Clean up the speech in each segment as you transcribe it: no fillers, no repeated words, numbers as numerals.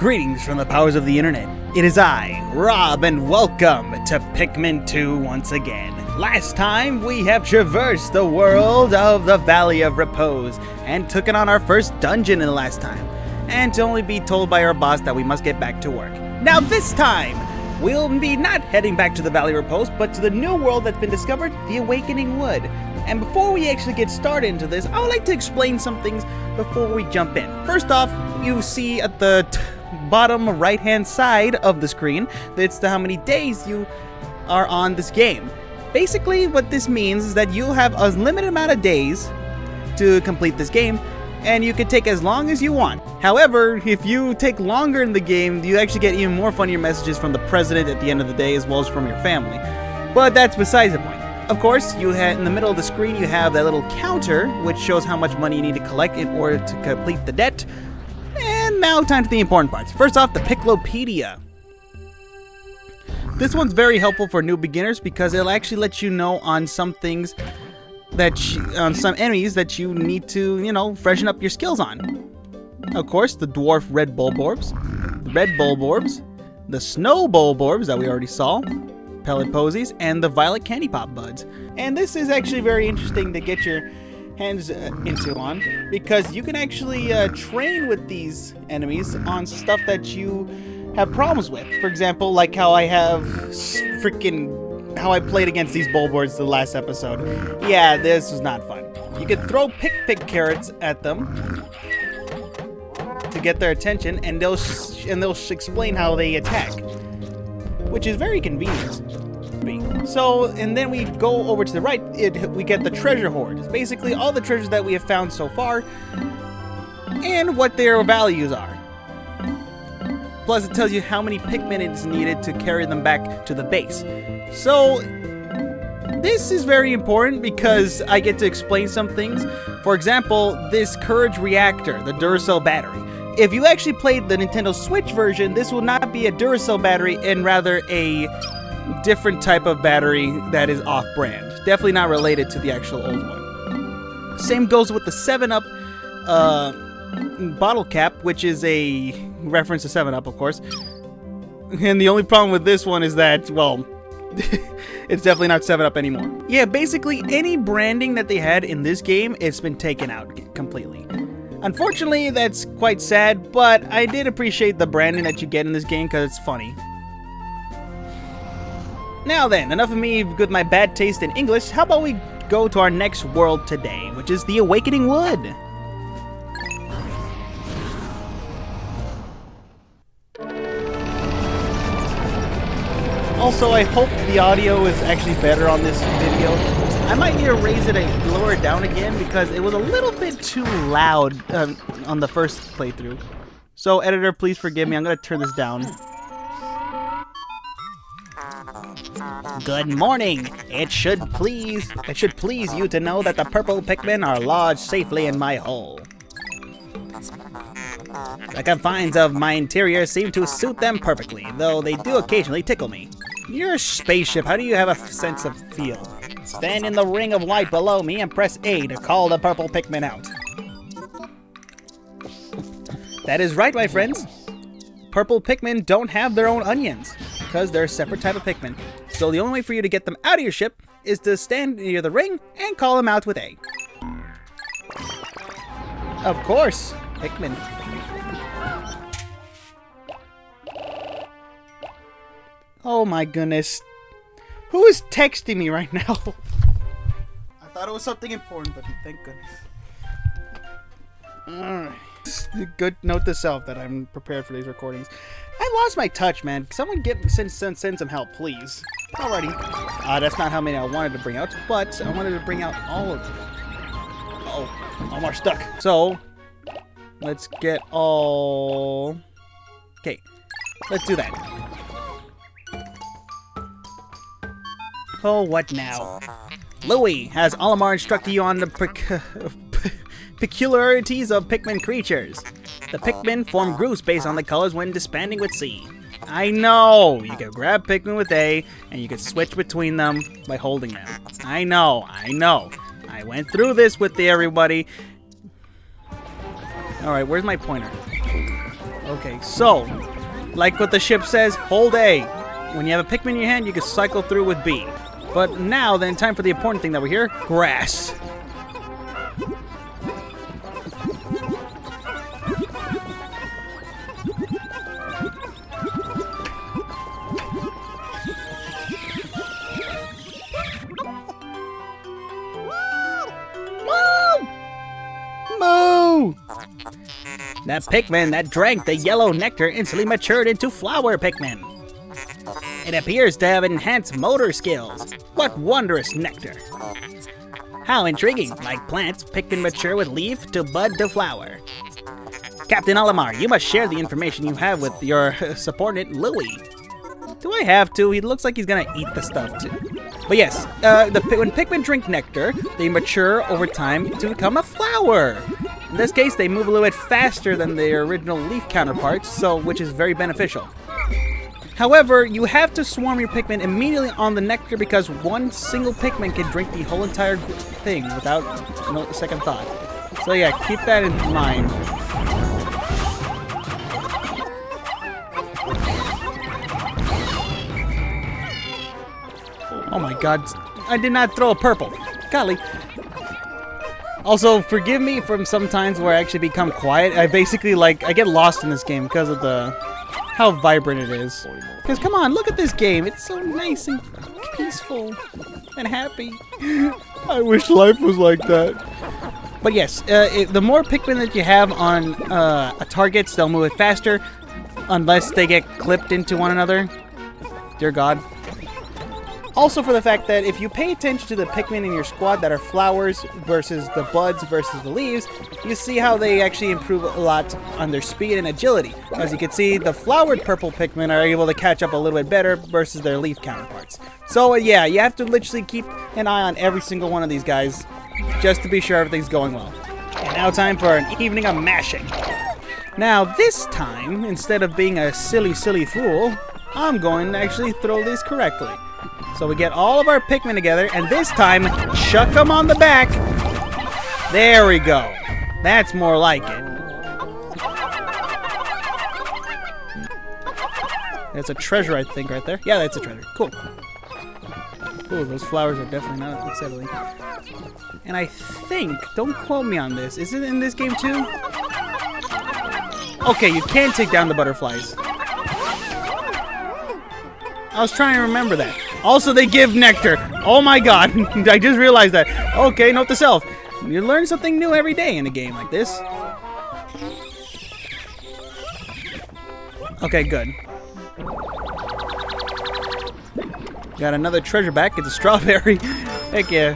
Greetings from the powers of the internet. It is I, Rob, and welcome to Pikmin 2 once again. Last time, we have traversed the world of the Valley of Repose and taken on our first dungeon in the last time, and to only be told by our boss that we must get back to work. Now this time, we'll be not heading back to the Valley of Repose, but to the new world that's been discovered, the Awakening Wood. And before we actually get started into this, I would like to explain some things before we jump in. First off, you see at the bottom right-hand side of the screen, it's how many days you are on this game. Basically, what this means is that you have a limited amount of days to complete this game, and you can take as long as you want. However, if you take longer in the game, you actually get even more funnier messages from the president at the end of the day, as well as from your family. But that's besides the point. Of course, you have in the middle of the screen, you have that little counter, which shows how much money you need to collect in order to complete the debt. And now time to the important parts. First off, the Piclopedia. This one's very helpful for new beginners because it'll actually let you know on some things that on some enemies that you need to, freshen up your skills on. Of course, the dwarf red bulborbs, the red bulborbs, the snow bulborbs that we already saw, pellet posies, and the violet candy pop buds. And this is actually very interesting to get your hands into on, because you can actually train with these enemies on stuff that you have problems with. For example, like how I have how I played against these bulborbs the last episode. Yeah, this was not fun. You could throw pick carrots at them to get their attention, and they'll explain how they attack, which is very convenient. So, and then we go over to the right, we get the treasure hoard. It's basically all the treasures that we have found so far and what their values are. Plus, it tells you how many Pikmin is needed to carry them back to the base. So, this is very important because I get to explain some things. For example, this Courage Reactor, the Duracell battery. If you actually played the Nintendo Switch version, this will not be a Duracell battery and rather a different type of battery that is off-brand. Definitely not related to the actual old one. Same goes with the 7-Up bottle cap, which is a reference to 7-Up, of course. And the only problem with this one is that, well, it's definitely not 7-Up anymore. Yeah, basically any branding that they had in this game, it's been taken out completely. Unfortunately, that's quite sad, but I did appreciate the branding that you get in this game because it's funny. Now then, enough of me with my bad taste in English. How about we go to our next world today, which is the Awakening Wood. Also, I hope the audio is actually better on this video. I might need to raise it and lower it down again because it was a little bit too loud on the first playthrough. So, editor, please forgive me. I'm going to turn this down. Good morning. It should please you to know that the purple Pikmin are lodged safely in my hole. The confines of my interior seem to suit them perfectly, though they do occasionally tickle me. You're a spaceship. How do you have a sense of feel? Stand in the ring of light below me and press A to call the purple Pikmin out. That is right, my friends. Purple Pikmin don't have their own onions, because they're a separate type of Pikmin. So the only way for you to get them out of your ship is to stand near the ring and call them out with A. Of course, Pikmin. Oh my goodness. Who is texting me right now? I thought it was something important, but thank goodness. Alright. Good note to self that I'm prepared for these recordings. I lost my touch, man. Someone send some help, please. Alrighty. That's not how many I wanted to bring out, but I wanted to bring out all of them. Oh, I'm more stuck. So, let's get all... Okay, let's do that. Oh, what now? Louie, has Olimar instructed you on the peculiarities of Pikmin creatures? The Pikmin form groups based on the colors when disbanding with C. I know! You can grab Pikmin with A, and you can switch between them by holding them. I know. I went through this with everybody. Alright, where's my pointer? Okay, so, like what the ship says, hold A. When you have a Pikmin in your hand, you can cycle through with B. But now, then, time for the important thing that we're here, grass. Moo! That Pikmin that drank the yellow nectar instantly matured into flower Pikmin. It appears to have enhanced motor skills. What wondrous nectar! How intriguing! Like plants, Pikmin mature with leaf to bud to flower. Captain Olimar, you must share the information you have with your subordinate Louie. Do I have to? He looks like he's gonna eat the stuff too. But yes, when Pikmin drink nectar, they mature over time to become a flower. In this case, they move a little bit faster than their original leaf counterparts, which is very beneficial. However, you have to swarm your Pikmin immediately on the nectar because one single Pikmin can drink the whole entire thing without no second thought. So yeah, keep that in mind. Oh my god, I did not throw a purple. Golly. Also, forgive me from some times where I actually become quiet. I basically, I get lost in this game because of how vibrant it is. Because, come on, look at this game. It's so nice and peaceful and happy. I wish life was like that. But yes, the more Pikmin that you have on targets, they'll move it faster. Unless they get clipped into one another. Dear God. Also for the fact that if you pay attention to the Pikmin in your squad that are flowers versus the buds versus the leaves, you see how they actually improve a lot on their speed and agility. As you can see, the flowered purple Pikmin are able to catch up a little bit better versus their leaf counterparts. So yeah, you have to literally keep an eye on every single one of these guys just to be sure everything's going well. And now time for an evening of mashing. Now this time, instead of being a silly fool, I'm going to actually throw this correctly. So we get all of our Pikmin together, and this time, chuck them on the back. There we go. That's more like it. That's a treasure, I think, right there. Yeah, that's a treasure. Cool. Ooh, those flowers are definitely not unsettling. And I think, don't quote me on this, is it in this game too? Okay, you can take down the butterflies. I was trying to remember that. Also, they give nectar. Oh my god. I just realized that. Okay, note to self. You learn something new every day in a game like this. Okay, good. Got another treasure back. It's a strawberry. Heck yeah.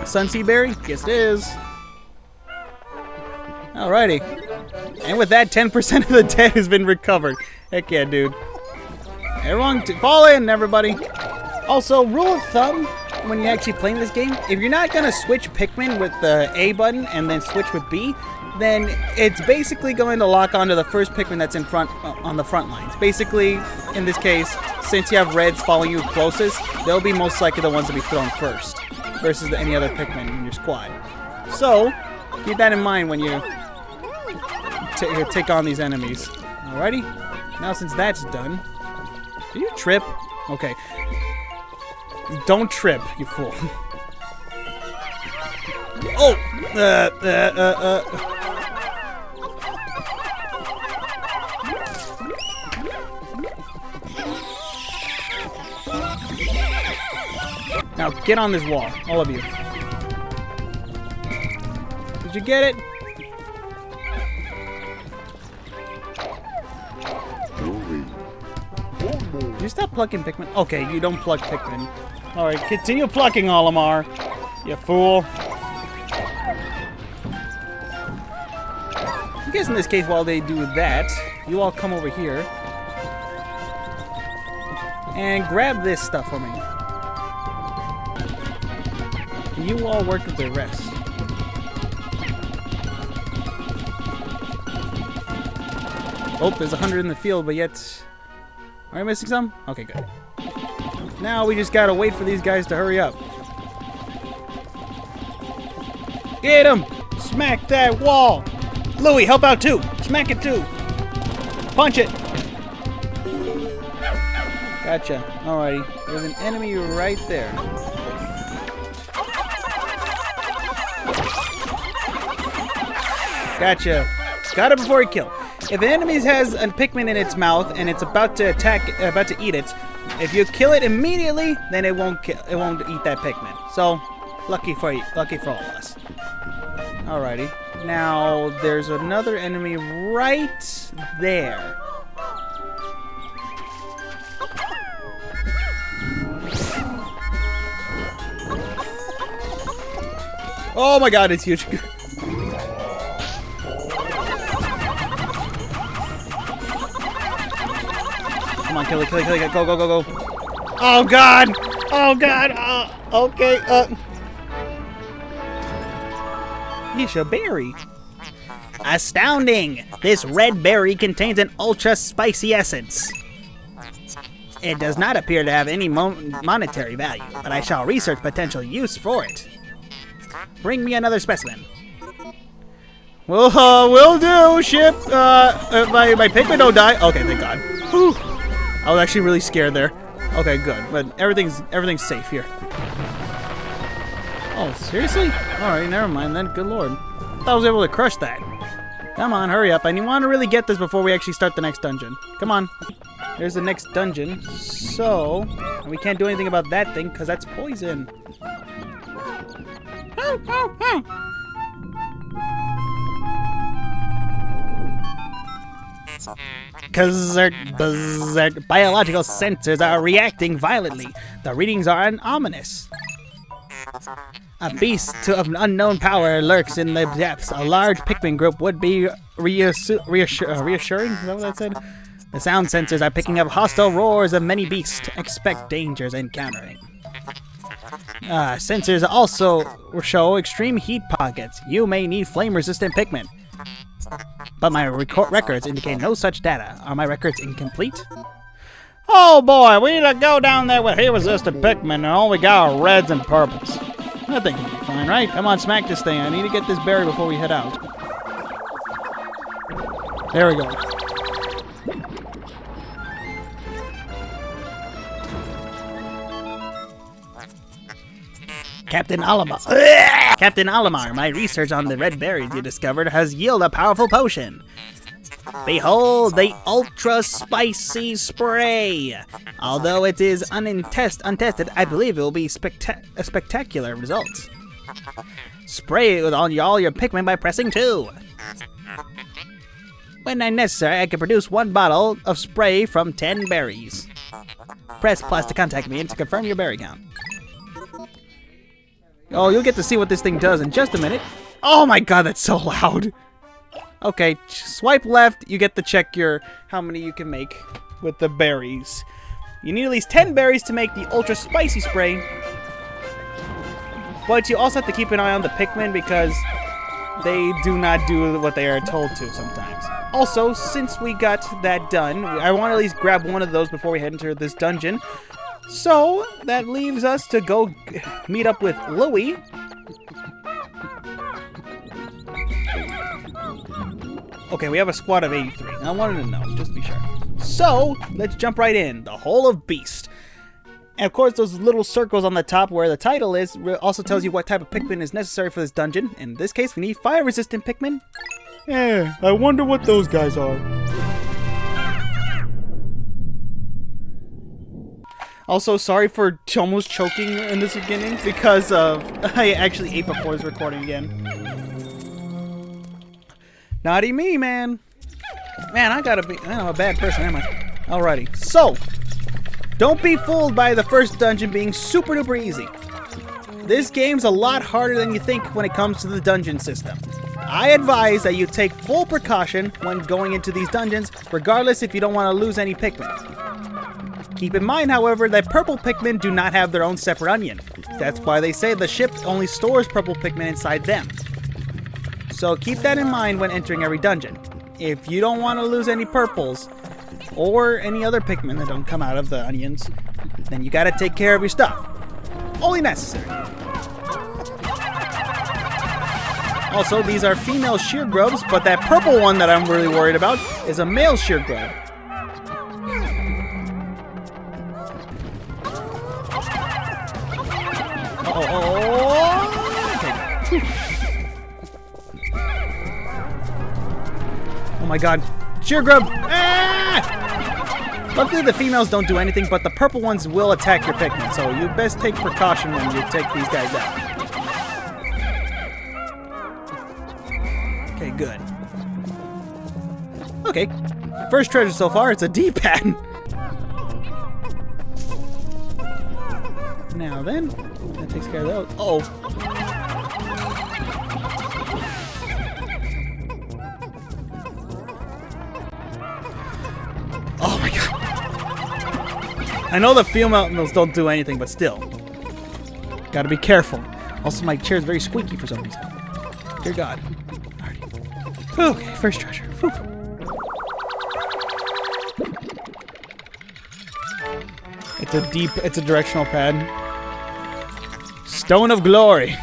Sunseed berry? Yes, it is. Alrighty. And with that, 10% of the debt has been recovered. Heck yeah, dude. Everyone, fall in, everybody. Also, rule of thumb, when you're actually playing this game, if you're not going to switch Pikmin with the A button and then switch with B, then it's basically going to lock onto the first Pikmin that's in front, on the front lines. Basically, in this case, since you have reds following you closest, they'll be most likely the ones to be thrown first, versus any other Pikmin in your squad. So, keep that in mind when you take on these enemies. Alrighty? Now since that's done... Did you trip? Okay. Don't trip, you fool. Oh! Now get on this wall, all of you. Did you get it? Did you stop plucking Pikmin? Okay, you don't pluck Pikmin. Alright, continue plucking, Olimar. You fool. I guess in this case, while they do that, you all come over here. And grab this stuff for me. And you all work with the rest. Oh, there's 100 in the field, but yet... Are I missing some? Okay, good. Now we just gotta wait for these guys to hurry up. Get him! Smack that wall! Louie, help out too. Smack it too. Punch it. Gotcha. Alrighty. There's an enemy right there. Gotcha. Got it before he killed. If an enemy has a Pikmin in its mouth and it's about to eat it, if you kill it immediately, then it won't eat that Pikmin. So, lucky for you, lucky for all of us. Alrighty. Now there's another enemy right there. Oh my God, it's huge. Come on, kill it, kill it, kill it. Go, go, go, go. Oh God! Oh God! Okay, Nisha berry. Astounding! This red berry contains an ultra spicy essence. It does not appear to have any monetary value, but I shall research potential use for it. Bring me another specimen. Well, will do, ship. My Pikmin don't die. Okay, thank God. Whew. I was actually really scared there. Okay, good. But everything's safe here. Oh, seriously? Alright, never mind then. Good lord. I thought I was able to crush that. Come on, hurry up. I want to really get this before we actually start the next dungeon. Come on. There's the next dungeon. So, we can't do anything about that thing because that's poison. Biological sensors are reacting violently. The readings are ominous. A beast of unknown power lurks in the depths. A large Pikmin group would be reassuring. Is that what I said? The sound sensors are picking up hostile roars of many beasts. Expect dangers encountering. Sensors also show extreme heat pockets. You may need flame-resistant Pikmin. But my records indicate no such data. Are my records incomplete? Oh boy, we need to go down there with heat-resistant Pikmin and all we got are reds and purples. I think we'll be fine, right? Come on, smack this thing. I need to get this berry before we head out. There we go. Captain Olimar, my research on the red berries you discovered has yielded a powerful potion. Behold the ultra spicy spray. Although it is untested, I believe it will be a spectacular result. Spray it with all your Pikmin by pressing 2. When necessary, I can produce 1 bottle of spray from 10 berries. Press plus to contact me and to confirm your berry count. Oh, you'll get to see what this thing does in just a minute. Oh my God, that's so loud. Okay, swipe left, you get to check how many you can make with the berries. You need at least 10 berries to make the ultra spicy spray. But you also have to keep an eye on the Pikmin because they do not do what they are told to sometimes. Also, since we got that done, I want to at least grab one of those before we head into this dungeon. So, that leaves us to go meet up with Louie. Okay, we have a squad of 83. I wanted to know, just to be sure. So, let's jump right in. The Hole of Beast. And of course, those little circles on the top where the title is also tells you what type of Pikmin is necessary for this dungeon. In this case, we need fire-resistant Pikmin. Yeah, I wonder what those guys are. Also, sorry for almost choking in this beginning because I actually ate before this recording again. Naughty me, man. Man, I'm a bad person, am I? Alrighty, so, don't be fooled by the first dungeon being super duper easy. This game's a lot harder than you think when it comes to the dungeon system. I advise that you take full precaution when going into these dungeons, regardless if you don't want to lose any Pikmin. Keep in mind, however, that purple Pikmin do not have their own separate onion. That's why they say the ship only stores purple Pikmin inside them. So keep that in mind when entering every dungeon. If you don't want to lose any purples, or any other Pikmin that don't come out of the onions, then you gotta take care of your stuff. Only necessary. Also, these are female shear grubs, but that purple one that I'm really worried about is a male shear grub. Okay. Oh my god. Shear grub! Ah! Luckily the females don't do anything, but the purple ones will attack your Pikmin, so you best take precaution when you take these guys out. Okay, good. Okay. First treasure so far, it's a D-pad. Now then, that takes care of those. Uh-oh. Oh my god. I know the females don't do anything, but still. Gotta be careful. Also, my chair is very squeaky for some reason. Dear God. Alrighty. Okay, first treasure. Whew. It's a directional pad. Stone of Glory.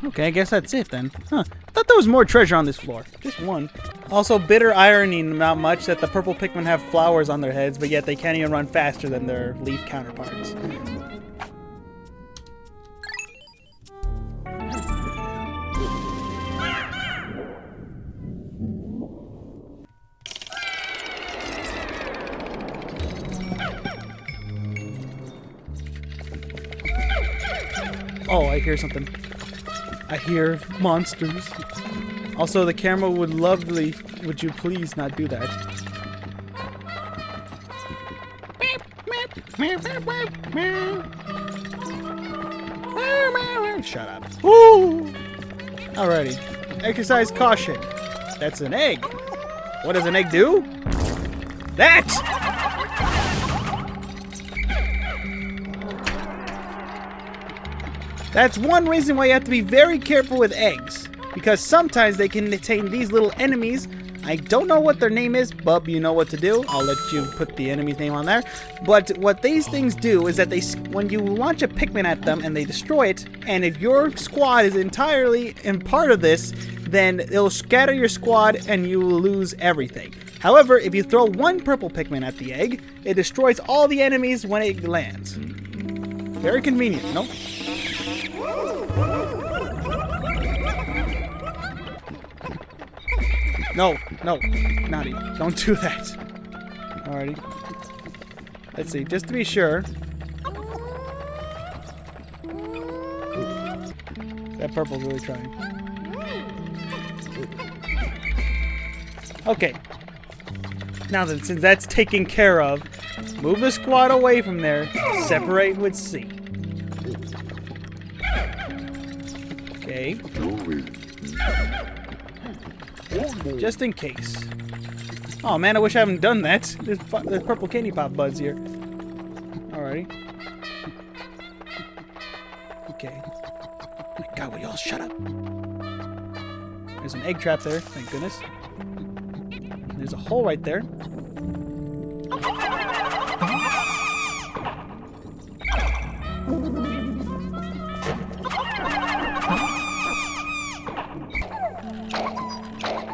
Okay, I guess that's it then. Huh. I thought there was more treasure on this floor. Just one. Also, bitter irony, not much, that the purple Pikmin have flowers on their heads, but yet they can't even run faster than their leaf counterparts. Oh, I hear something. I hear monsters. Also, the camera would lovely. Would you please not do that? Shut up. Woo! Alrighty. Exercise caution. That's an egg. What does an egg do? That! That's one reason why you have to be very careful with eggs. Because sometimes they can contain these little enemies. I don't know what their name is, but you know what to do. I'll let you put the enemy's name on there. But what these things do is that when you launch a Pikmin at them and they destroy it, and if your squad is entirely in part of this, then it'll scatter your squad and you will lose everything. However, if you throw one purple Pikmin at the egg, it destroys all the enemies when it lands. Very convenient, no? No, naughty. Don't do that. Alrighty. Let's see, just to be sure. That purple's really trying. Okay. Now then, since that's taken care of, move the squad away from there. Separate with C. Okay. Just in case. Oh man, I wish I haven't done that. There's purple candy pop buds here. Alrighty. Okay. Oh my god, will y'all shut up? There's an egg trap there, thank goodness. There's a hole right there.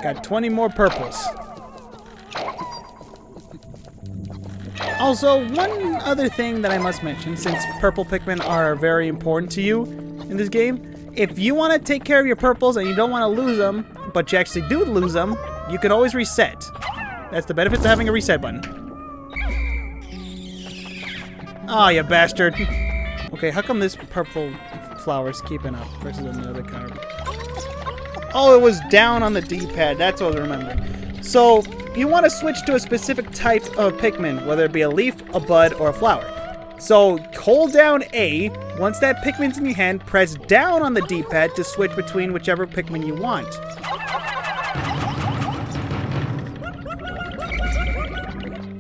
Got 20 more purples. Also, one other thing that I must mention, since purple Pikmin are very important to you in this game, if you want to take care of your purples and you don't want to lose them, but you actually do lose them, you can always reset. That's the benefit of having a reset button. Oh, you bastard. Okay, how come this purple flower's keeping up versus another kind? Oh, it was down on the D-pad. That's what I was remembering. So, you want to switch to a specific type of Pikmin, whether it be a leaf, a bud, or a flower. So, hold down A. Once that Pikmin's in your hand, press down on the D-pad to switch between whichever Pikmin you want.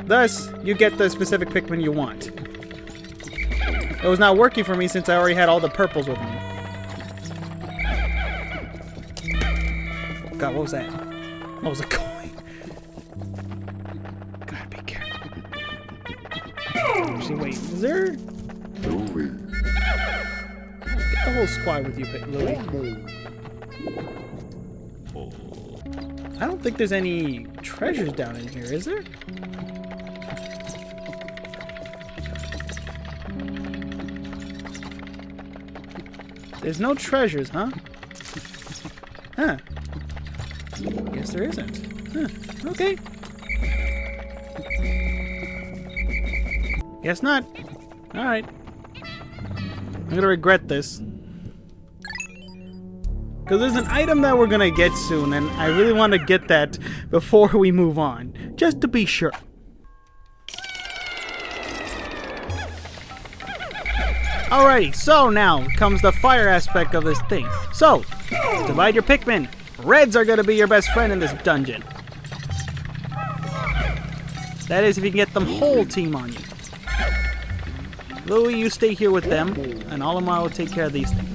Thus, you get the specific Pikmin you want. It was not working for me since I already had all the purples with me. God, what was that? What was a coin? Gotta be careful. Actually, wait, is there? Get the whole squad with you, Louie. I don't think there's any treasures down in here, is there? There's no treasures, huh? Huh. Guess there isn't. Huh. Okay. Guess not. Alright. I'm gonna regret this. Because there's an item that we're gonna get soon, and I really want to get that before we move on. Just to be sure. Alrighty, so now comes the fire aspect of this thing. So, divide your Pikmin. Reds are gonna be your best friend in this dungeon. That is if you can get the whole team on you. Louie, you stay here with them, and Olimar will take care of these things.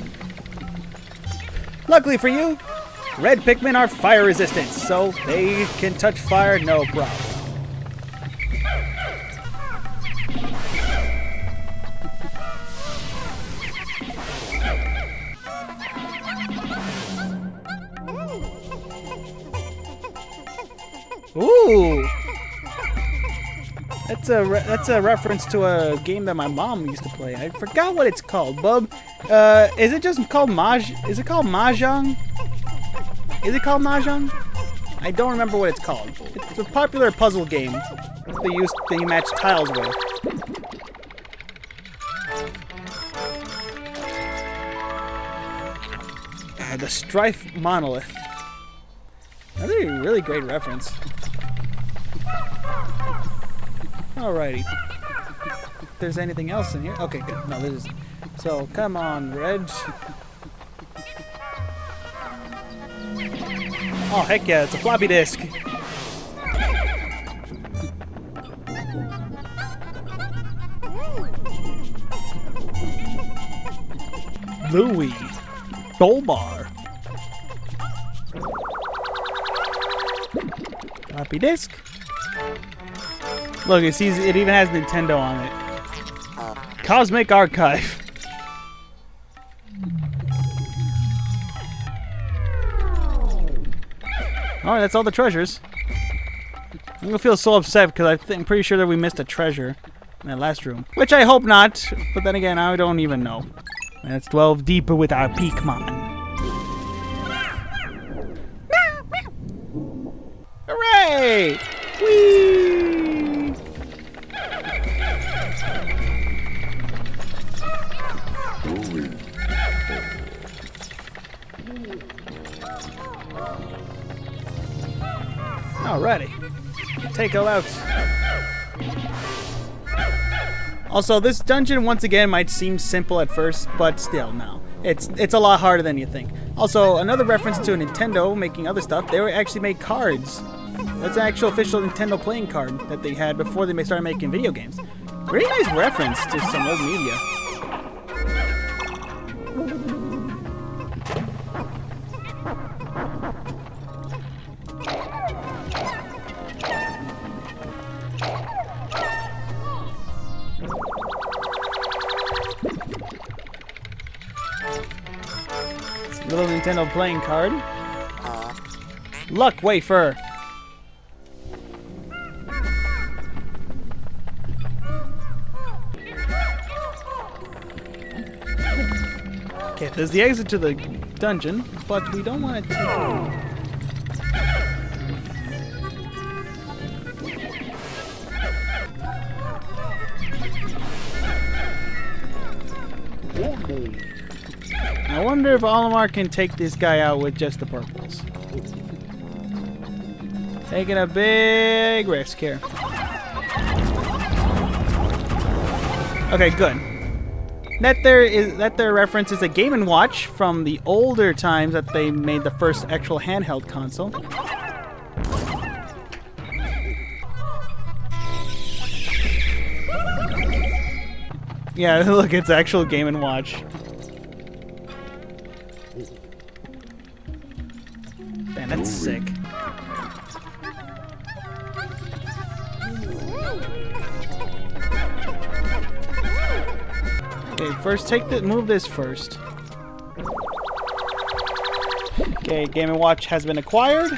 Luckily for you, red Pikmin are fire resistant, so they can touch fire no problem. Ooh! That's a reference to a game that my mom used to play. I forgot what it's called, bub. Is it just called Is it called Mahjong? Is it called Mahjong? I don't remember what it's called. It's a popular puzzle game that you match tiles with. The Strife Monolith. Another really great reference. Alrighty. If there's anything else in here. Okay, good. No, this is. So, come on, Reg. Oh, heck yeah, it's a floppy disk. Louie. Dolbar. Floppy disk. Look, it even has Nintendo on it. Cosmic Archive. Alright, that's all the treasures. I'm gonna feel so upset because I'm pretty sure that we missed a treasure in that last room. Which I hope not, but then again, I don't even know. Let's delve deeper with our Pikmin. Hooray! Whee! Alrighty. Take a out. Also, this dungeon once again might seem simple at first, but still, no. It's a lot harder than you think. Also, another reference to Nintendo making other stuff, they actually made cards. That's an actual official Nintendo playing card that they had before they started making video games. Pretty nice reference to some old media. Little Nintendo playing card. Luck Wafer. Okay, there's the exit to the dungeon, but we don't want to take it. I wonder if Olimar can take this guy out with just the purples. Taking a big risk here. Okay, good. That there reference is a Game & Watch from the older times that they made the first actual handheld console. Yeah, look, it's actual Game & Watch. Man, that's sick. Okay, first move this first. Okay, Game & Watch has been acquired.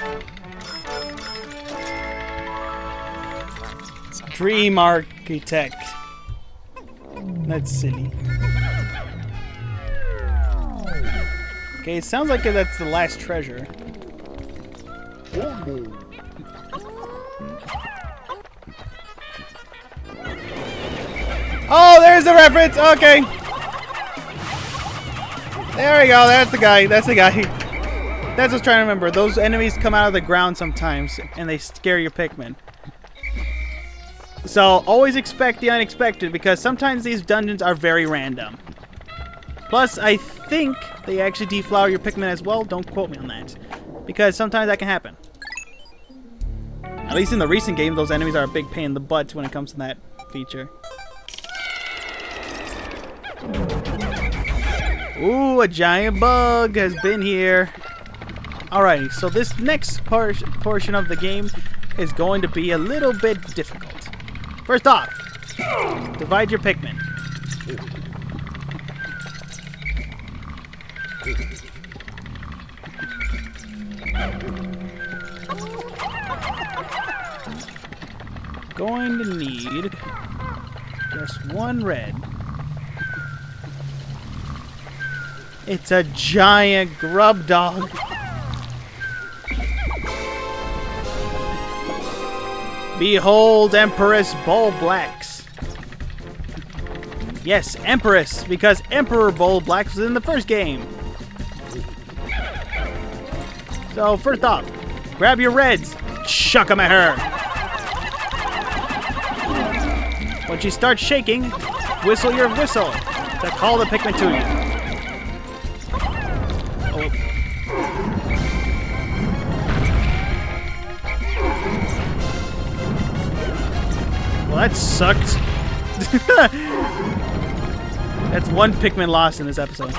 Dream Architect. That's silly. Okay, it sounds like that's the last treasure. Oh, there's the reference! Okay. There we go, that's the guy. That's the guy. That's what I was trying to remember. Those enemies come out of the ground sometimes, and they scare your Pikmin. So, always expect the unexpected, because sometimes these dungeons are very random. Plus, I think they actually deflower your Pikmin as well. Don't quote me on that. Because sometimes that can happen. At least in the recent games, those enemies are a big pain in the butt when it comes to that feature. Ooh, a giant bug has been here. Alrighty, so this next portion of the game is going to be a little bit difficult. First off, divide your Pikmin. Going to need just one red. It's a giant grub dog. Behold, Empress Bull Blacks. Yes, Empress, because Emperor Bull Blacks was in the first game. So, first off, grab your reds, chuck them at her. When she starts shaking, whistle your whistle to call the Pikmin to you. Oh. Well, that sucked. That's one Pikmin lost in this episode.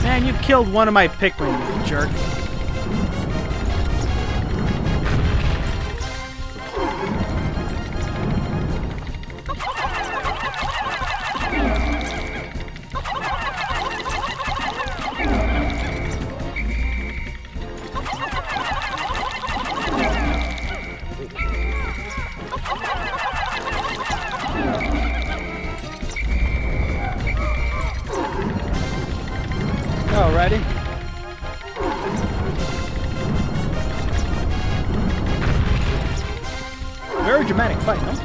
Man, you killed one of my Pikmin, you jerk. Alrighty. Very dramatic fight, huh?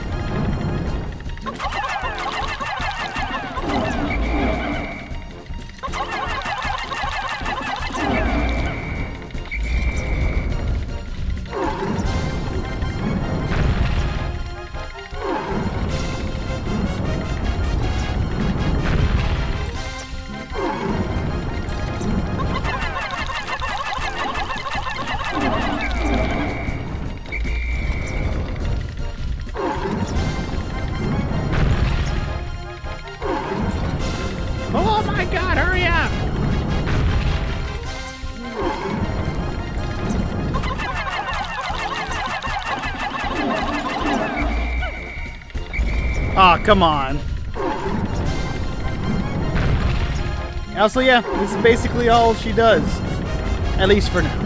Oh my god, hurry up! Aw, oh, come on. Also, yeah, this is basically all she does. At least for now.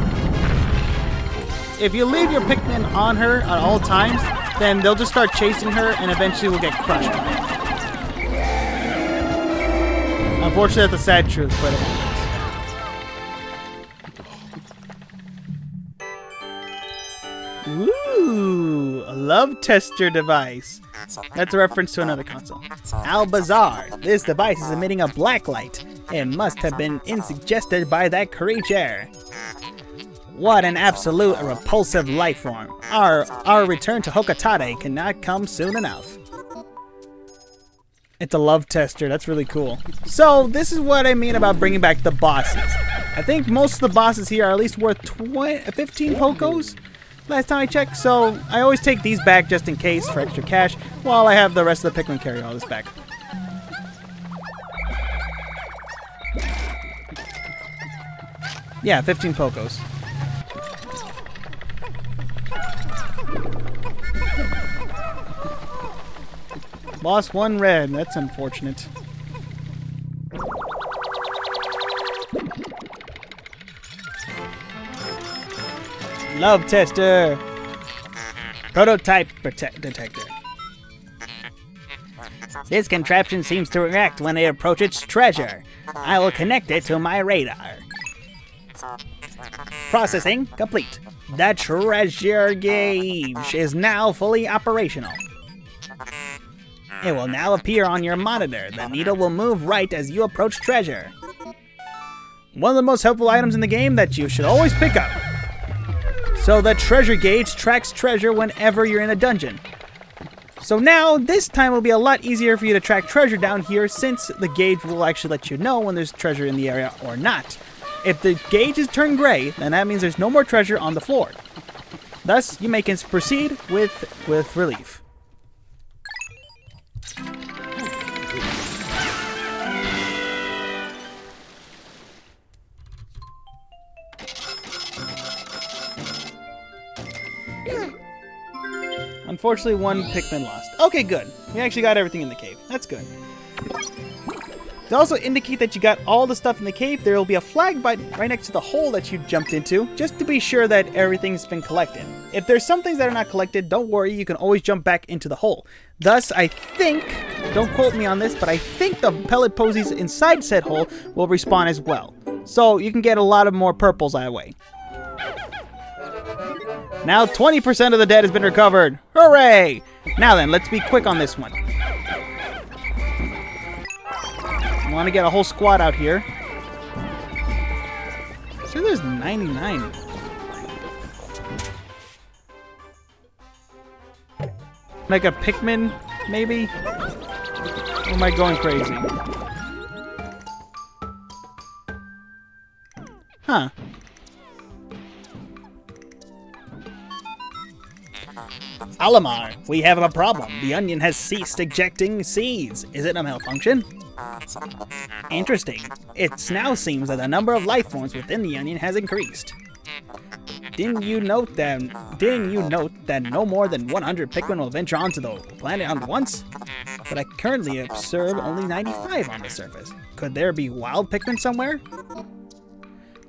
If you leave your Pikmin on her at all times, then they'll just start chasing her and eventually will get crushed by it. Unfortunately, that's the sad truth, but it happens. Ooh, a love tester device. That's a reference to another console. How bizarre. This device is emitting a black light. It must have been suggested by that creature. What an absolute repulsive life form. Our return to Hokatade cannot come soon enough. It's a love tester. That's really cool. So, this is what I mean about bringing back the bosses. I think most of the bosses here are at least worth 15 Pokos last time I checked, so I always take these back just in case for extra cash, while I have the rest of the Pikmin carry all this back. Yeah, 15 Pokos. Lost 1 red. That's unfortunate. Love tester. Prototype detector. This contraption seems to react when it approaches treasure. I will connect it to my radar. Processing complete. The treasure gauge is now fully operational. It will now appear on your monitor. The needle will move right as you approach treasure. One of the most helpful items in the game that you should always pick up. So the treasure gauge tracks treasure whenever you're in a dungeon. So now, this time will be a lot easier for you to track treasure down here since the gauge will actually let you know when there's treasure in the area or not. If the gauge is turned gray, then that means there's no more treasure on the floor. Thus, you may proceed with relief. Unfortunately, 1 Pikmin lost. Okay, good. We actually got everything in the cave. That's good. To also indicate that you got all the stuff in the cave, there will be a flag right next to the hole that you jumped into, just to be sure that everything's been collected. If there's some things that are not collected, don't worry, you can always jump back into the hole. Thus, I think, don't quote me on this, but I think the pellet posies inside said hole will respawn as well. So you can get a lot of more purples that way. Now 20% of the dead has been recovered. Hooray! Now then, let's be quick on this one. I want to get a whole squad out here. So there's 99. Like a Pikmin, maybe? Or am I going crazy? Huh. Alamar, we have a problem. The onion has ceased ejecting seeds. Is it a malfunction? Interesting. It now seems that the number of life forms within the onion has increased. Didn't you note that no more than 100 Pikmin will venture onto the planet at once? But I currently observe only 95 on the surface. Could there be wild Pikmin somewhere?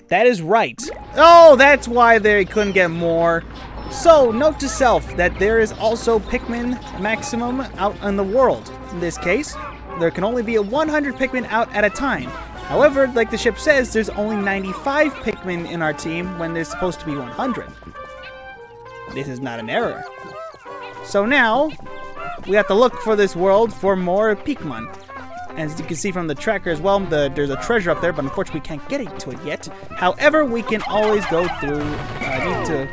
That is right. Oh, that's why they couldn't get more. So, note to self that there is also Pikmin maximum out in the world. In this case, there can only be 100 Pikmin out at a time. However, like the ship says, there's only 95 Pikmin in our team when there's supposed to be 100. This is not an error. So now, we have to look for this world for more Pikmin. As you can see from the tracker as well, there's a treasure up there, but unfortunately we can't get to it yet. However, we can always go through, need to...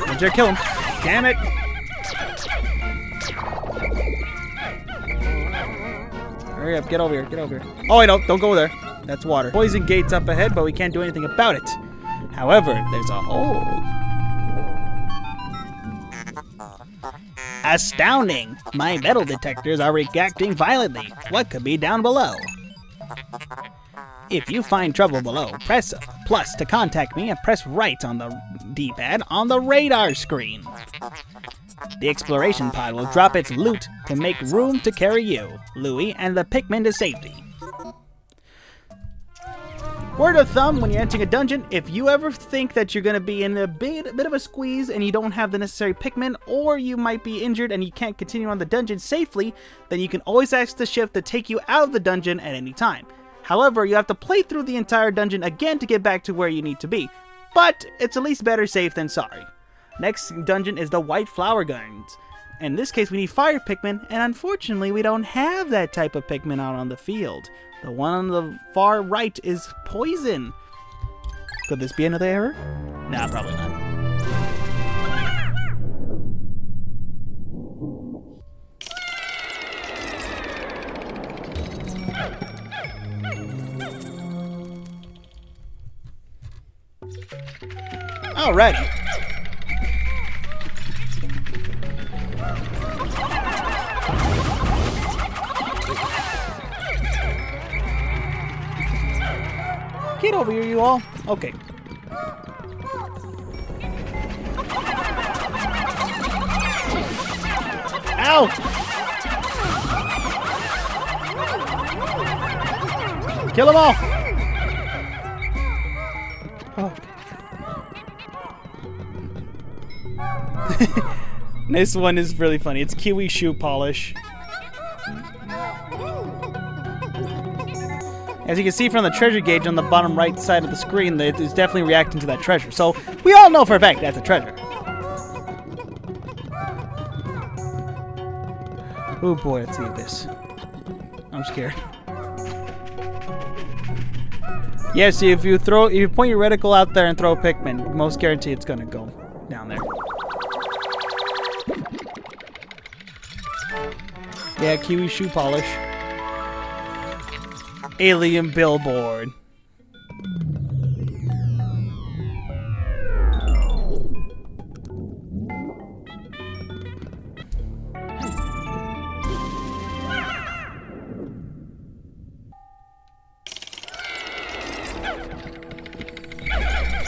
Did you kill him? Damn it! Hurry up, get over here, get over here. Oh, wait, no, don't go there. That's water. Poison gate's up ahead, but we can't do anything about it. However, there's a hole. Astounding! My metal detectors are reacting violently. What could be down below? If you find trouble below, press plus to contact me and press right on the D-pad on the radar screen. The exploration pod will drop its loot to make room to carry you, Louie, and the Pikmin to safety. Word of thumb, when you're entering a dungeon, if you ever think that you're going to be in a bit of a squeeze and you don't have the necessary Pikmin, or you might be injured and you can't continue on the dungeon safely, then you can always ask the ship to take you out of the dungeon at any time. However, you have to play through the entire dungeon again to get back to where you need to be. But it's at least better safe than sorry. Next dungeon is the White Flower Gardens. In this case, we need fire Pikmin, and unfortunately, we don't have that type of Pikmin out on the field. The one on the far right is poison. Could this be another error? Nah, probably not. Alrighty. Get over here, you all. Okay. Ow! Kill them all! Oh. This one is really funny. It's kiwi shoe polish. As you can see from the treasure gauge on the bottom right side of the screen, it is definitely reacting to that treasure. So we all know for a fact that's a treasure. Oh boy, let's see this. I'm scared. Yes, if you point your reticle out there and throw a Pikmin, most guarantee it's gonna go down there. Yeah, kiwi shoe polish. Alien billboard.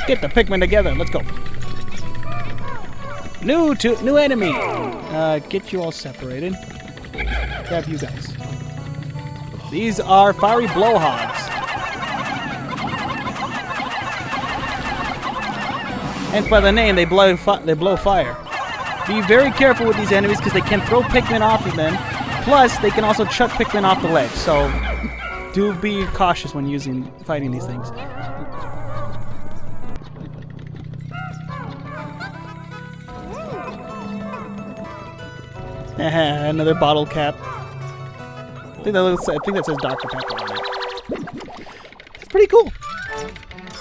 Get the Pikmin together. Let's go. New enemy. Get you all separated. Grab you guys. These are fiery blowhogs. Hence by the name, they blow fire. Be very careful with these enemies because they can throw Pikmin off of them. Plus, they can also chuck Pikmin off the ledge. So, do be cautious when fighting these things. Another bottle cap. I think that says Dr. Pepper on it. It's pretty cool.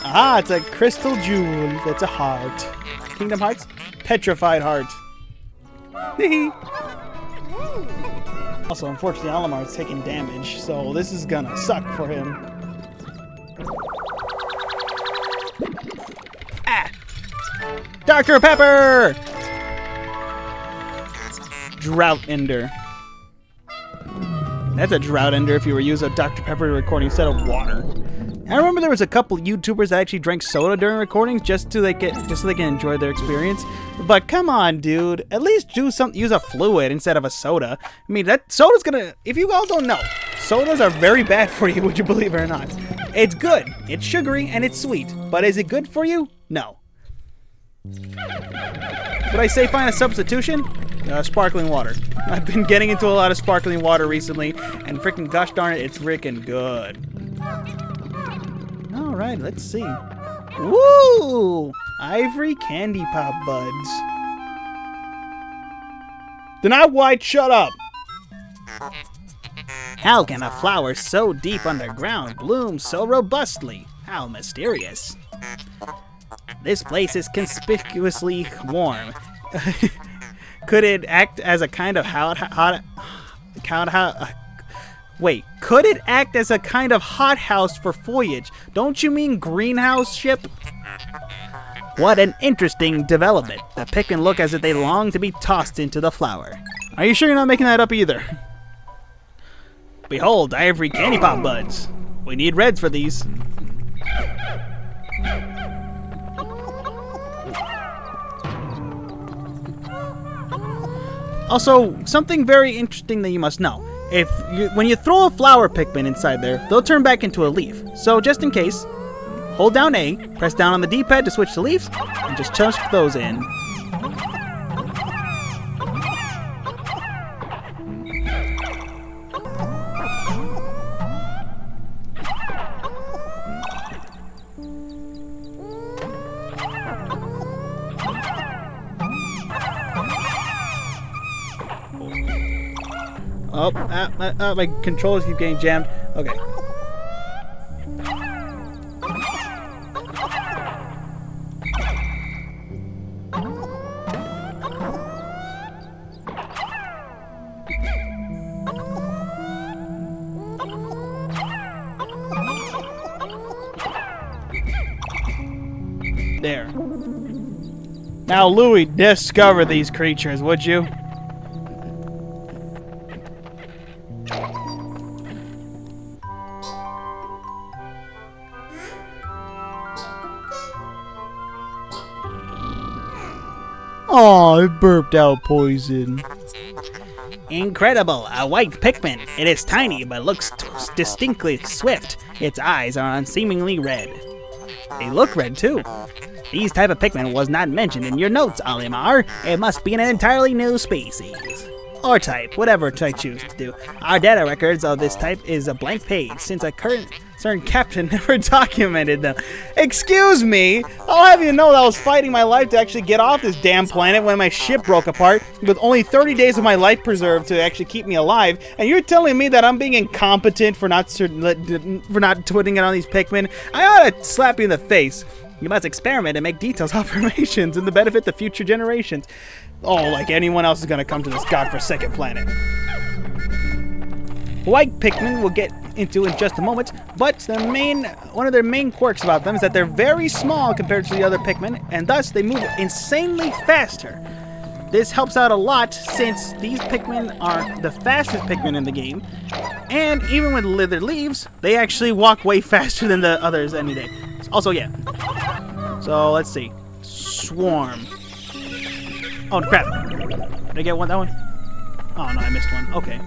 Ah, it's a crystal jewel. That's a heart. Kingdom Hearts? Petrified heart. Also, unfortunately, Olimar is taking damage, so this is gonna suck for him. Ah! Dr. Pepper! Drought Ender. That's a drought ender if you were using a Dr. Pepper recording instead of water. I remember there was a couple YouTubers that actually drank soda during recordings just so they can enjoy their experience. But come on, dude. At least use a fluid instead of a soda. I mean, that soda's gonna... If you all don't know, sodas are very bad for you, would you believe it or not? It's good. It's sugary and it's sweet. But is it good for you? No. Would I say find a substitution? Sparkling water. I've been getting into a lot of sparkling water recently, and freaking gosh darn it, it's freaking good. Alright, let's see. Woo! Ivory candy pop buds. They're not white, shut up! How can a flower so deep underground bloom so robustly? How mysterious. This place is conspicuously warm. Could it act as a kind of could it act as a kind of hothouse for foliage? Don't you mean greenhouse ship? What an interesting development. The Pikmin look as if they long to be tossed into the flower. Are you sure you're not making that up either? Behold, ivory candy pop buds. We need reds for these. Also, something very interesting that you must know. When you throw a flower Pikmin inside there, they'll turn back into a leaf. So just in case, hold down A, press down on the D-pad to switch to leaves, and just chuck those in. Oh, my controllers keep getting jammed. Okay. There. Now, Louie, discover these creatures, would you? Oh, it burped out poison. Incredible, a white Pikmin. It is tiny, but looks distinctly swift. Its eyes are unseemingly red. They look red, too. These type of Pikmin was not mentioned in your notes, Olimar. It must be an entirely new species. Or type, whatever I choose to do. Our data records of this type is a blank page, since a certain captain never documented them. Excuse me? I'll have you know that I was fighting my life to actually get off this damn planet when my ship broke apart, with only 30 days of my life preserved to actually keep me alive, and you're telling me that I'm being incompetent for not putting it on these Pikmin? I ought to slap you in the face. You must experiment and make detailed observations and to benefit the future generations. Oh, like anyone else is going to come to this godforsaken planet. White Pikmin we'll get into in just a moment, but one of their main quirks about them is that they're very small compared to the other Pikmin, and thus they move insanely faster. This helps out a lot since these Pikmin are the fastest Pikmin in the game, and even with leather leaves, they actually walk way faster than the others any day. Also, yeah. So let's see. Swarm. Oh crap! Did I get that one? Oh no, I missed one. Okay.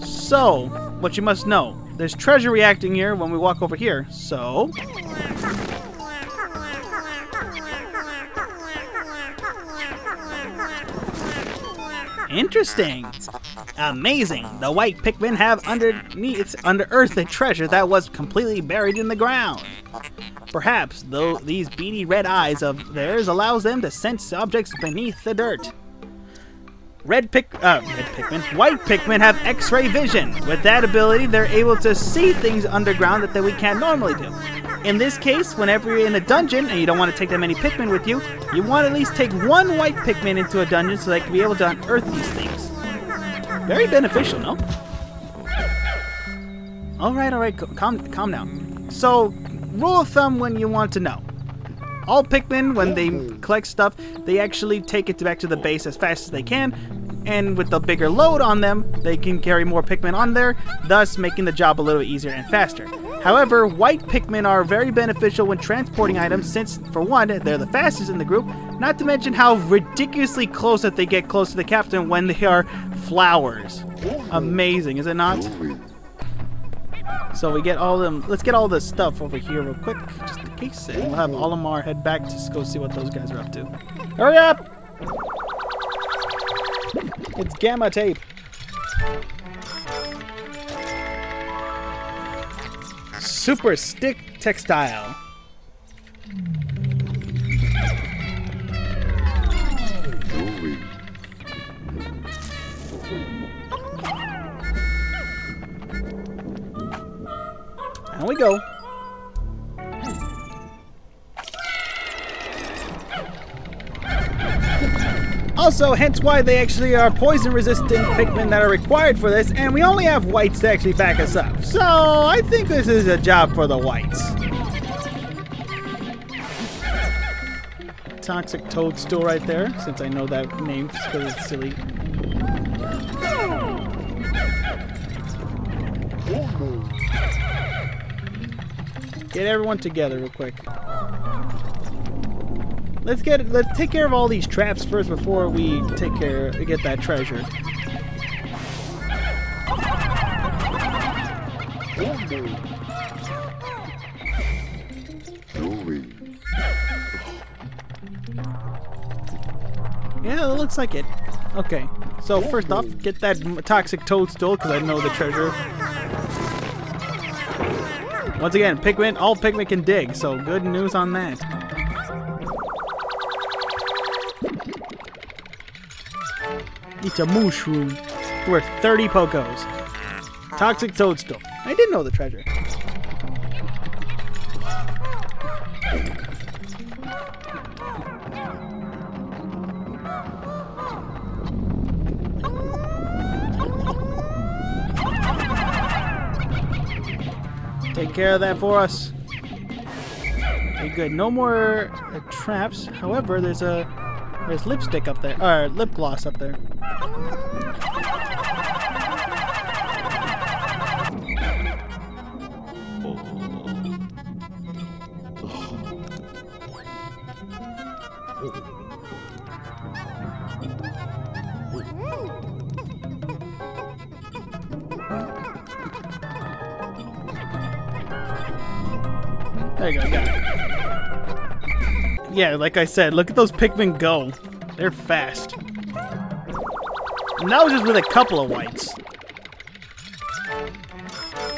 So, what you must know, there's treasure reacting here when we walk over here. So, interesting. Amazing. The white Pikmin have under earth a treasure that was completely buried in the ground. Perhaps, though, these beady red eyes of theirs allows them to sense objects beneath the dirt. White Pikmin have X-ray vision. With that ability, they're able to see things underground that we can't normally do. In this case, whenever you're in a dungeon and you don't want to take that many Pikmin with you, you want to at least take one white Pikmin into a dungeon so they can be able to unearth these things. Very beneficial, no? Alright, calm down. So, rule of thumb when you want to know. All Pikmin, when they collect stuff, they actually take it back to the base as fast as they can, and with the bigger load on them, they can carry more Pikmin on there, thus making the job a little easier and faster. However, white Pikmin are very beneficial when transporting items since, for one, they're the fastest in the group, not to mention how ridiculously close that they get close to the captain when they are flowers. Amazing, is it not? So we get all them. Let's get all this stuff over here real quick, just in case, and we'll have Olimar head back to go see what those guys are up to. Hurry up! It's gamma tape. Super stick textile. Louie. There we go. Also, hence why they actually are poison-resistant Pikmin that are required for this, and we only have whites to actually back us up. So, I think this is a job for the whites. Toxic Toadstool right there, since I know that name just because it's silly. Get everyone together real quick. Let's take care of all these traps first before we get that treasure. Louie. Yeah, it looks like it. Okay, so first off, get that toxic toadstool because I know the treasure. Once again, all Pikmin can dig, so good news on that. It's a mushroom worth 30 Pokos. Toxic toadstool. I didn't know the treasure. Take care of that for us. Okay, good. No more traps. However, there's lipstick up there, or lip gloss up there. There you go, got it. Yeah, like I said, look at those Pikmin go. They're fast. And that was just with a couple of whites.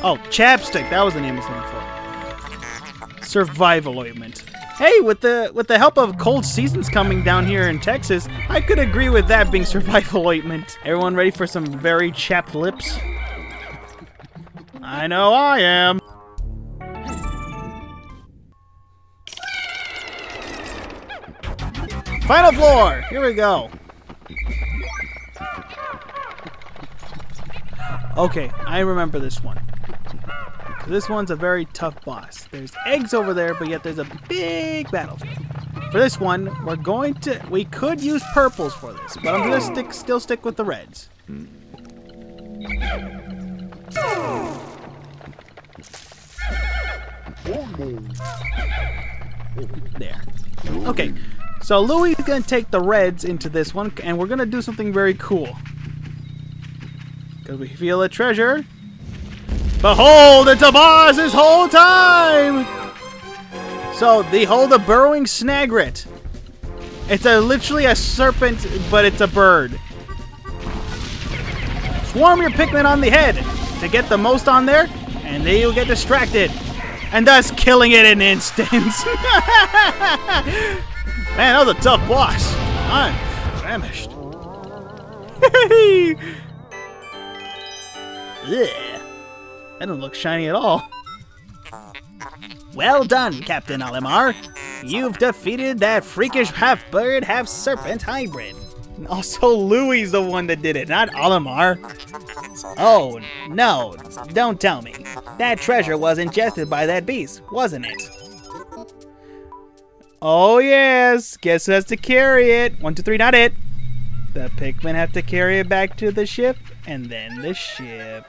Oh, chapstick. That was the name I was looking for. Survival ointment. Hey, with the help of cold seasons coming down here in Texas, I could agree with that being survival ointment. Everyone ready for some very chapped lips? I know I am. Final floor. Here we go. Okay, I remember this one. This one's a very tough boss. There's eggs over there, but yet there's a big battlefield. For this one, we could use purples for this, but I'm gonna still stick with the reds. There. Okay, so Louie is gonna take the reds into this one, and we're gonna do something very cool. Because we feel a treasure. Behold, it's a boss this whole time! So, behold a burrowing snagret. It's literally a serpent, but it's a bird. Swarm your Pikmin on the head to get the most on there, and then you'll get distracted. And thus killing it in instants. Man, that was a tough boss. I'm famished. Ugh. That doesn't look shiny at all. Well done, Captain Olimar. You've defeated that freakish half-bird, half-serpent hybrid. Also, Louie's the one that did it, not Olimar. Oh, no, don't tell me. That treasure was ingested by that beast, wasn't it? Oh, yes. Guess who has to carry it? 1, 2, 3, not it. The Pikmin have to carry it back to the ship, and then the ship.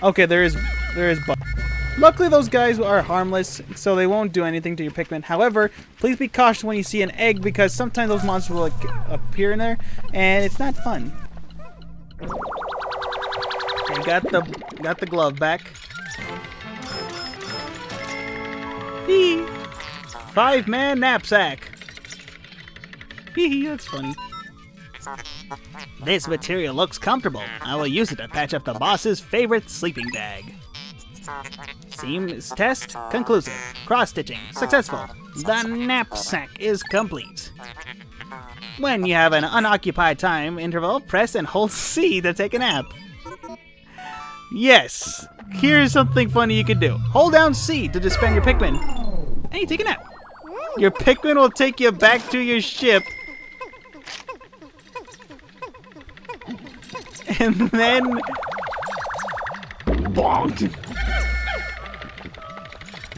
Okay, there is bugs. Luckily, those guys are harmless, so they won't do anything to your Pikmin. However, please be cautious when you see an egg, because sometimes those monsters will appear in there, and it's not fun. Okay, got the glove back. Hee! 5-man knapsack. Hee, that's funny. This material looks comfortable. I will use it to patch up the boss's favorite sleeping bag. Seams test conclusive. Cross-stitching successful. The knapsack is complete. When you have an unoccupied time interval, press and hold C to take a nap. Yes! Here's something funny you can do. Hold down C to disband your Pikmin. And you take a nap. Your Pikmin will take you back to your ship. And then... bonk.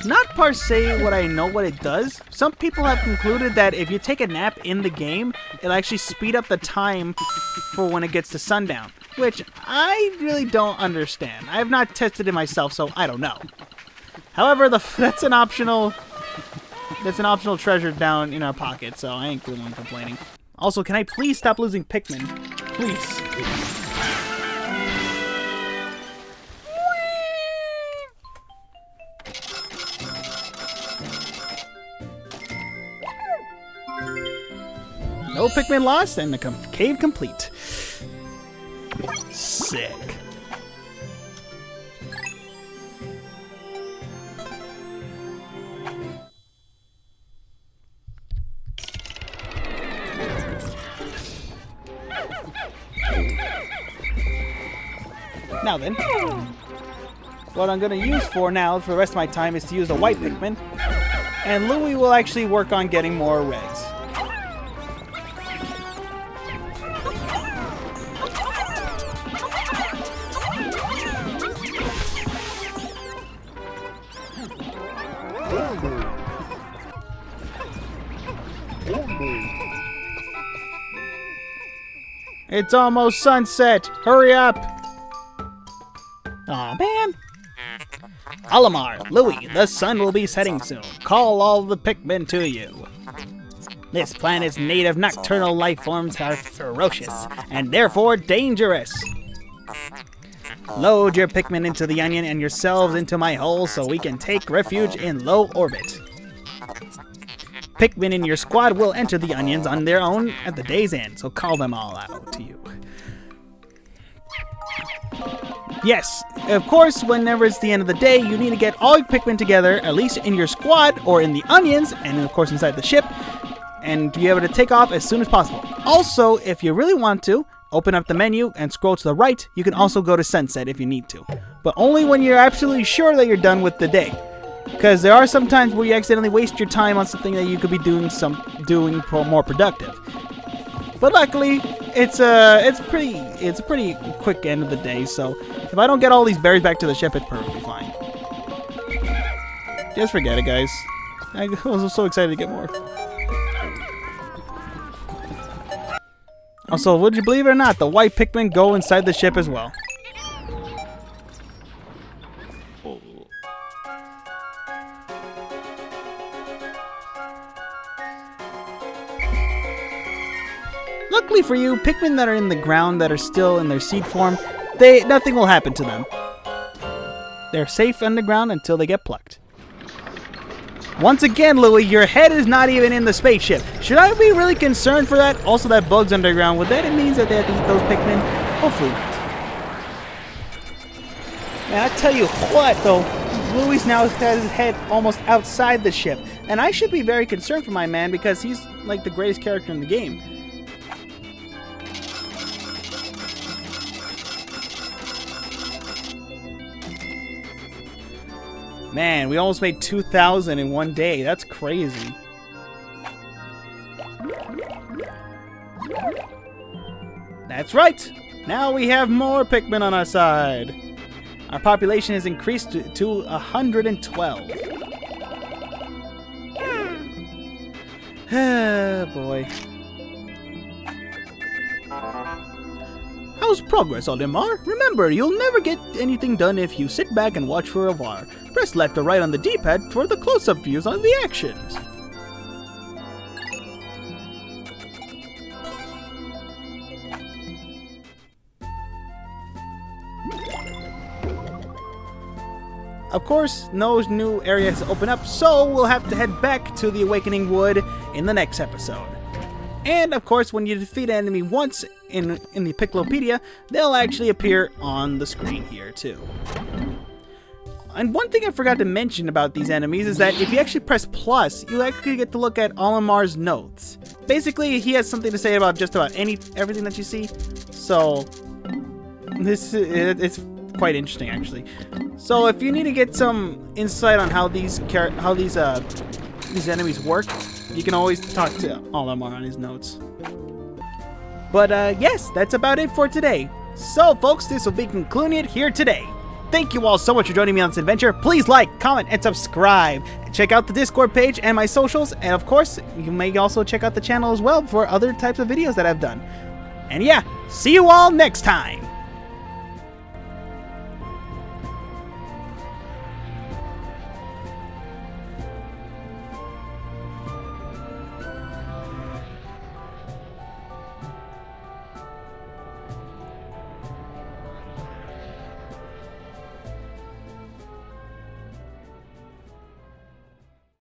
Not per se what I know what it does. Some people have concluded that if you take a nap in the game, it'll actually speed up the time for when it gets to sundown. Which I really don't understand. I have not tested it myself, so I don't know. However, that's an optional treasure down in our pocket, so I ain't the one complaining. Also, can I please stop losing Pikmin? Please. No Pikmin lost, and the cave complete. Sick. Now then, what I'm going to use for the rest of my time is to use a white Pikmin, and Louie will actually work on getting more reds. It's almost sunset. Hurry up. Aw, man. Olimar, Louie, the sun will be setting soon. Call all the Pikmin to you. This planet's native nocturnal life forms are ferocious and therefore dangerous. Load your Pikmin into the onion and yourselves into my hole so we can take refuge in low orbit. Pikmin in your squad will enter the onions on their own at the day's end, so call them all out to you. Yes, of course, whenever it's the end of the day, you need to get all your Pikmin together, at least in your squad or in the onions, and of course inside the ship, and be able to take off as soon as possible. Also, if you really want to, open up the menu and scroll to the right. You can also go to sunset if you need to, but only when you're absolutely sure that you're done with the day. Because there are some times where you accidentally waste your time on something that you could be doing more productive. But luckily, it's a pretty quick end of the day. So if I don't get all these berries back to the ship, it's perfectly fine. Just forget it, guys. I was so excited to get more. Also, would you believe it or not, the white Pikmin go inside the ship as well. Luckily for you, Pikmin that are in the ground that are still in their seed form, nothing will happen to them. They're safe underground until they get plucked. Once again, Louie, your head is not even in the spaceship. Should I be really concerned for that? Also, that bug's underground. Would that mean that they have to eat those Pikmin? Hopefully not. Man, I tell you what, though, Louie's now has his head almost outside the ship. And I should be very concerned for my man because he's like the greatest character in the game. Man, we almost made 2,000 in one day. That's crazy. That's right. Now we have more Pikmin on our side. Our population has increased to 112. Ah, boy. How's progress, Olimar? Remember, you'll never get anything done if you sit back and watch for a while. Press left or right on the D-pad for the close-up views on the actions. Of course, no new areas open up, so we'll have to head back to the Awakening Wood in the next episode. And of course, when you defeat an enemy once in the Piclopedia, they'll actually appear on the screen here too. And one thing I forgot to mention about these enemies is that if you actually press plus, you actually get to look at Olimar's notes. Basically, he has something to say about just about everything that you see. So it's quite interesting actually. So if you need to get some insight on how these enemies work, you can always talk to Olimar on his notes. But yes, that's about it for today. So folks, this will be concluding it here today. Thank you all so much for joining me on this adventure. Please like, comment, and subscribe. Check out the Discord page and my socials. And of course, you may also check out the channel as well for other types of videos that I've done. And yeah, see you all next time.